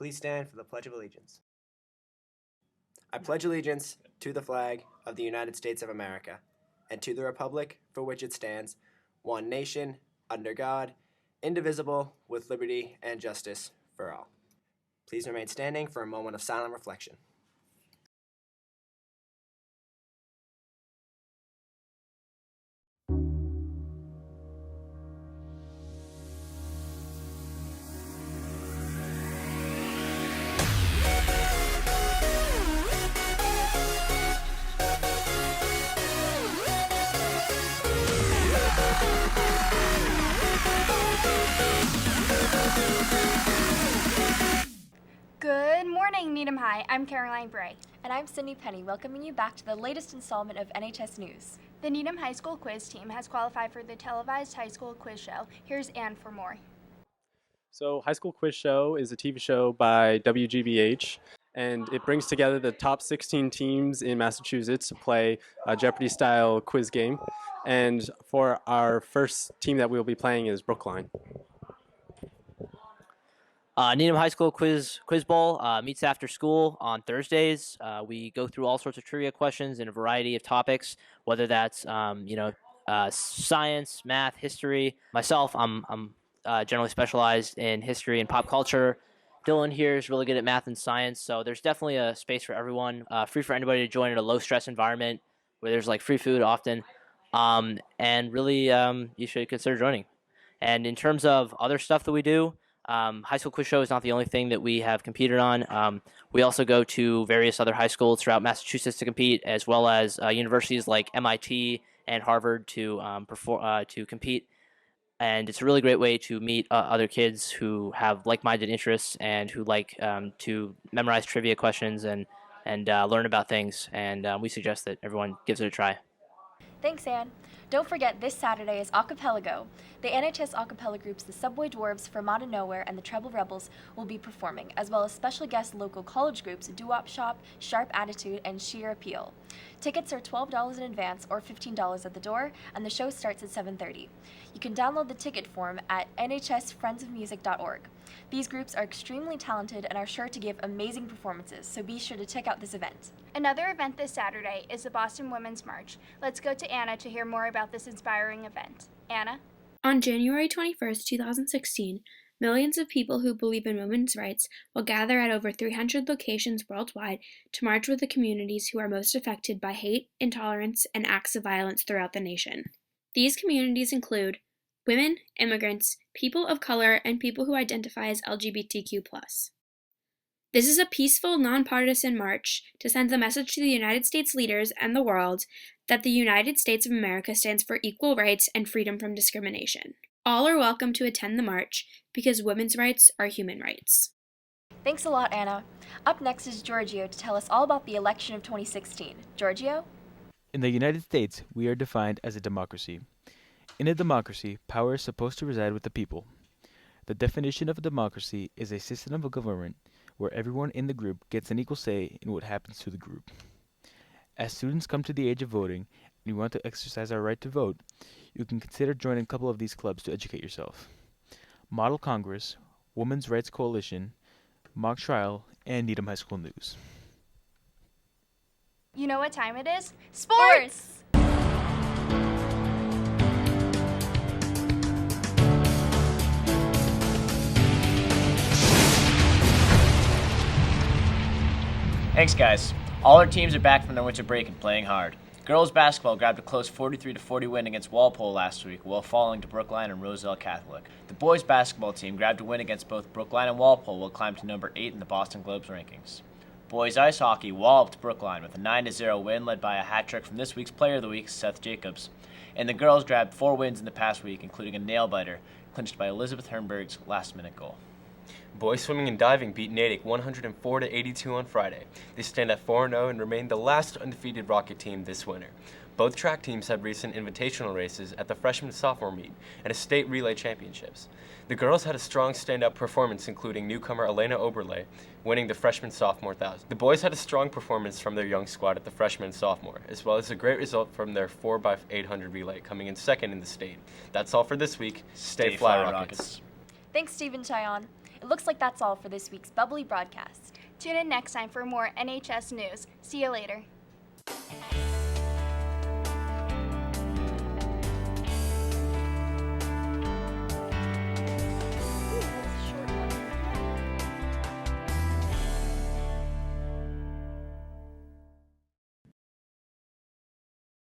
Please stand for the Pledge of Allegiance. I pledge allegiance to the flag of the United States of America and to the republic for which it stands, one nation, under God, indivisible, with liberty and justice for all. Please remain standing for a moment of silent reflection. Good morning, Needham High. I'm Caroline Bray. And I'm Sydney Penny, welcoming you back to the latest installment of NHS News. The Needham High School quiz team has qualified for the televised high school quiz show. Here's Ann for more. So High School Quiz Show is a TV show by WGBH, and it brings together the top 16 teams in Massachusetts to play a Jeopardy-style quiz game. And for our first team that we'll be playing is Brookline. Needham High School Quiz Bowl meets after school on Thursdays. We go through all sorts of trivia questions in a variety of topics, whether that's science, math, history. Myself, I'm generally specialized in history and pop culture. Dylan here is really good at math and science, so there's definitely a space for everyone. Free for anybody to join in a low-stress environment where there's like free food often, and really you should consider joining. And in terms of other stuff that we do, High School Quiz Show is not the only thing that we have competed on. We also go to various other high schools throughout Massachusetts to compete, as well as universities like MIT and Harvard to compete. And it's a really great way to meet other kids who have like-minded interests and who like to memorize trivia questions and learn about things. And we suggest that everyone gives it a try. Thanks, Ann. Don't forget, this Saturday is Acapella. The NHS acapella groups the Subway Dwarves, Vermont and Nowhere, and the Treble Rebels will be performing, as well as special guest local college groups Doo-Wop Shop, Sharp Attitude, and Sheer Appeal. Tickets are $12 in advance or $15 at the door, and the show starts at 7:30. You can download the ticket form at nhsfriendsofmusic.org. These groups are extremely talented and are sure to give amazing performances, so be sure to check out this event. Another event this Saturday is the Boston Women's March. Let's go to Anna to hear more about this inspiring event. Anna? On January 21st, 2016, millions of people who believe in women's rights will gather at over 300 locations worldwide to march with the communities who are most affected by hate, intolerance, and acts of violence throughout the nation. These communities include women, immigrants, people of color, and people who identify as LGBTQ+. This is a peaceful, nonpartisan march to send the message to the United States leaders and the world that the United States of America stands for equal rights and freedom from discrimination. All are welcome to attend the march because women's rights are human rights. Thanks a lot, Anna. Up next is Giorgio to tell us all about the election of 2016. Giorgio? In the United States, we are defined as a democracy. In a democracy, power is supposed to reside with the people. The definition of a democracy is a system of government where everyone in the group gets an equal say in what happens to the group. As students come to the age of voting and you want to exercise our right to vote, you can consider joining a couple of these clubs to educate yourself. Model Congress, Women's Rights Coalition, Mock Trial, and Needham High School News. You know what time it is? Sports! Thanks, guys. All our teams are back from their winter break and playing hard. Girls basketball grabbed a close 43-40 win against Walpole last week while falling to Brookline and Roselle Catholic. The boys basketball team grabbed a win against both Brookline and Walpole while climbed to number 8 in the Boston Globe's rankings. Boys ice hockey walloped Brookline with a 9-0 win led by a hat trick from this week's Player of the Week, Seth Jacobs. And the girls grabbed 4 wins in the past week, including a nail-biter clinched by Elizabeth Hernberg's last-minute goal. Boys swimming and diving beat Natick 104-82 on Friday. They stand at 4-0 and remain the last undefeated Rocket team this winter. Both track teams had recent invitational races at the freshman-sophomore meet and a state relay championships. The girls had a strong stand-up performance, including newcomer Elena Oberle winning the freshman-sophomore 1000. The boys had a strong performance from their young squad at the freshman-sophomore, as well as a great result from their 4x800 relay, coming in second in the state. That's all for this week. Stay fly, Rockets. Thanks, Stephen Cheyenne. It looks like that's all for this week's Bubbly broadcast. Tune in next time for more NHS news. See you later.